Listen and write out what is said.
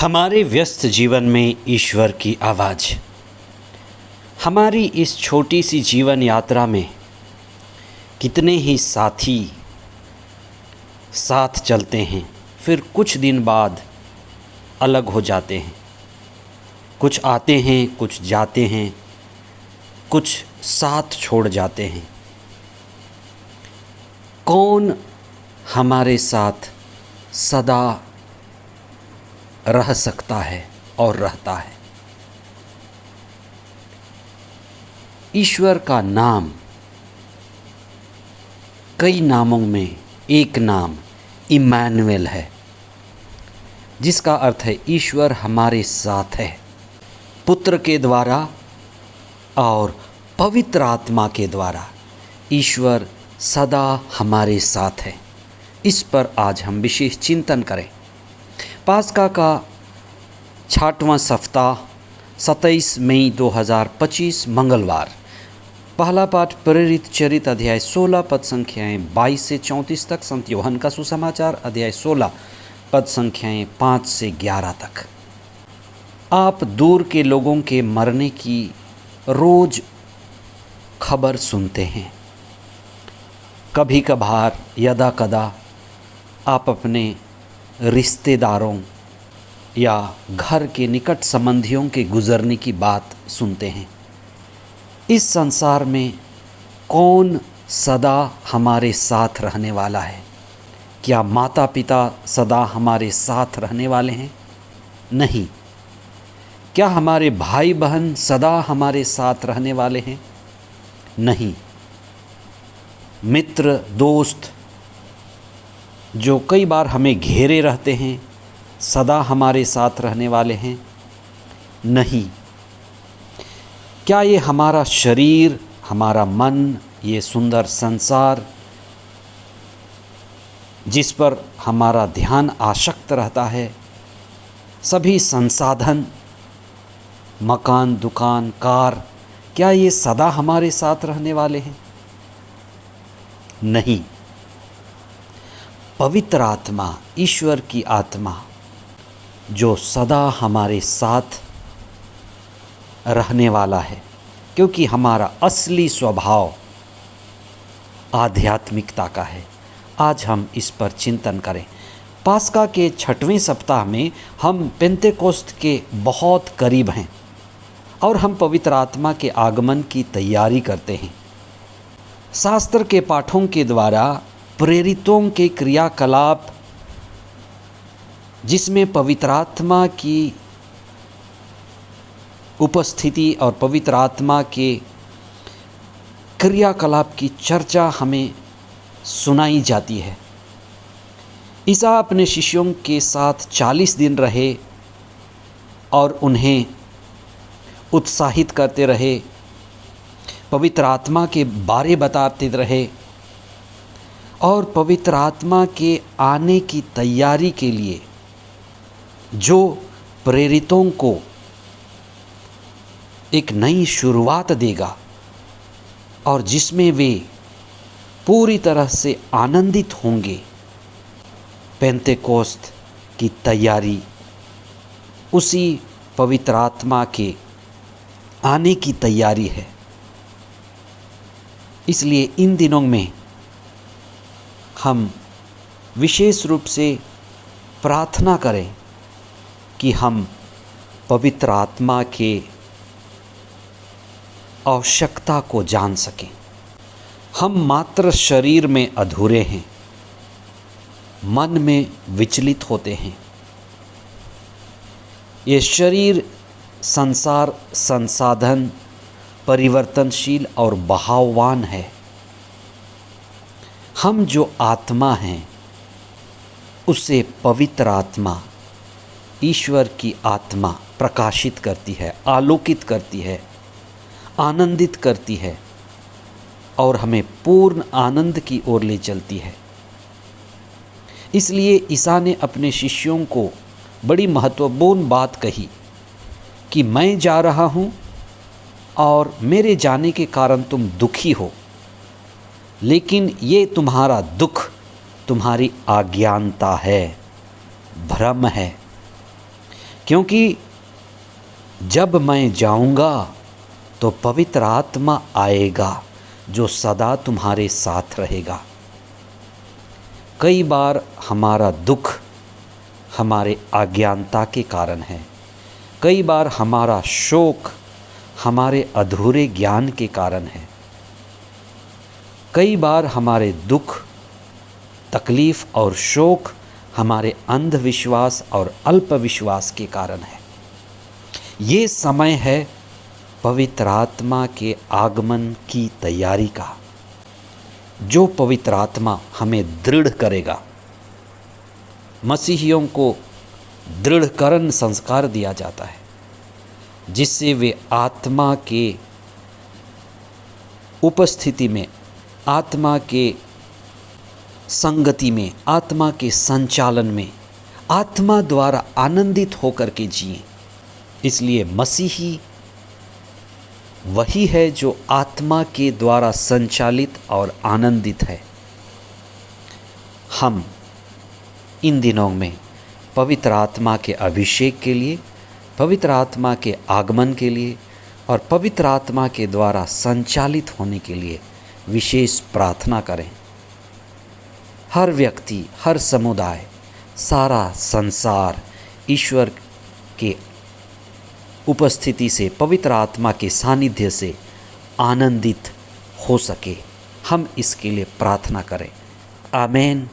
हमारे व्यस्त जीवन में ईश्वर की आवाज़। हमारी इस छोटी सी जीवन यात्रा में कितने ही साथी साथ चलते हैं, फिर कुछ दिन बाद अलग हो जाते हैं। कुछ आते हैं, कुछ जाते हैं, कुछ साथ छोड़ जाते हैं। कौन हमारे साथ सदा रह सकता है और रहता है? ईश्वर का नाम कई नामों में एक नाम इम्मानुएल है, जिसका अर्थ है ईश्वर हमारे साथ है। पुत्र के द्वारा और पवित्र आत्मा के द्वारा ईश्वर सदा हमारे साथ है। इस पर आज हम विशेष चिंतन करें। पास्का का 6वां सप्ताह 27 मई 2025 मंगलवार। पहला पाठ प्रेरित चरित अध्याय 16 पद संख्याएँ 22 से 34 तक, संत यूहन्ना का सुसमाचार अध्याय 16 पद संख्याएँ 5 से 11 तक। आप दूर के लोगों के मरने की रोज़ खबर सुनते हैं। कभी कभार यदा कदा आप अपने रिश्तेदारों या घर के निकट संबंधियों के गुजरने की बात सुनते हैं। इस संसार में कौन सदा हमारे साथ रहने वाला है? क्या माता पिता सदा हमारे साथ रहने वाले हैं? नहीं। क्या हमारे भाई बहन सदा हमारे साथ रहने वाले हैं? नहीं। मित्र दोस्त जो कई बार हमें घेरे रहते हैं, सदा हमारे साथ रहने वाले हैं? नहीं। क्या ये हमारा शरीर, हमारा मन, ये सुंदर संसार जिस पर हमारा ध्यान आसक्त रहता है, सभी संसाधन, मकान, दुकान, कार, क्या ये सदा हमारे साथ रहने वाले हैं? नहीं। पवित्र आत्मा, ईश्वर की आत्मा जो सदा हमारे साथ रहने वाला है, क्योंकि हमारा असली स्वभाव आध्यात्मिकता का है। आज हम इस पर चिंतन करें। पास्का के 6वें सप्ताह में हम पेंतेकोस्त के बहुत करीब हैं और हम पवित्र आत्मा के आगमन की तैयारी करते हैं। शास्त्र के पाठों के द्वारा प्रेरितों के क्रियाकलाप, जिसमें पवित्र आत्मा की उपस्थिति और पवित्र आत्मा के क्रियाकलाप की चर्चा हमें सुनाई जाती है। ईसा अपने शिष्यों के साथ 40 दिन रहे और उन्हें उत्साहित करते रहे, पवित्र आत्मा के बारे बताते रहे और पवित्र आत्मा के आने की तैयारी के लिए जो प्रेरितों को एक नई शुरुआत देगा और जिसमें वे पूरी तरह से आनंदित होंगे, पेंतेकोस्त की तैयारी उसी पवित्र आत्मा के आने की तैयारी है। इसलिए इन दिनों में हम विशेष रूप से प्रार्थना करें कि हम पवित्र आत्मा के आवश्यकता को जान सकें। हम मात्र शरीर में अधूरे हैं, मन में विचलित होते हैं। ये शरीर, संसार, संसाधन परिवर्तनशील और बहाववान है। हम जो आत्मा हैं, उसे पवित्र आत्मा, ईश्वर की आत्मा प्रकाशित करती है, आलोकित करती है, आनंदित करती है और हमें पूर्ण आनंद की ओर ले चलती है। इसलिए ईसा ने अपने शिष्यों को बड़ी महत्वपूर्ण बात कही कि मैं जा रहा हूँ और मेरे जाने के कारण तुम दुखी हो, लेकिन ये तुम्हारा दुख तुम्हारी अज्ञानता है, भ्रम है। क्योंकि जब मैं जाऊंगा तो पवित्र आत्मा आएगा जो सदा तुम्हारे साथ रहेगा। कई बार हमारा दुख हमारे अज्ञानता के कारण है। कई बार हमारा शोक हमारे अधूरे ज्ञान के कारण है। कई बार हमारे दुख, तकलीफ़ और शोक हमारे अंधविश्वास और अल्पविश्वास के कारण है। ये समय है पवित्र आत्मा के आगमन की तैयारी का, जो पवित्र आत्मा हमें दृढ़ करेगा। मसीहियों को दृढ़करण संस्कार दिया जाता है, जिससे वे आत्मा के उपस्थिति में, आत्मा के संगति में, आत्मा के संचालन में, आत्मा द्वारा आनंदित होकर के जिएं। इसलिए मसीही वही है जो आत्मा के द्वारा संचालित और आनंदित है। हम इन दिनों में पवित्र आत्मा के अभिषेक के लिए, पवित्र आत्मा के आगमन के लिए और पवित्र आत्मा के द्वारा संचालित होने के लिए विशेष प्रार्थना करें। हर व्यक्ति, हर समुदाय, सारा संसार ईश्वर के उपस्थिति से, पवित्र आत्मा के सानिध्य से आनंदित हो सके, हम इसके लिए प्रार्थना करें। आमीन।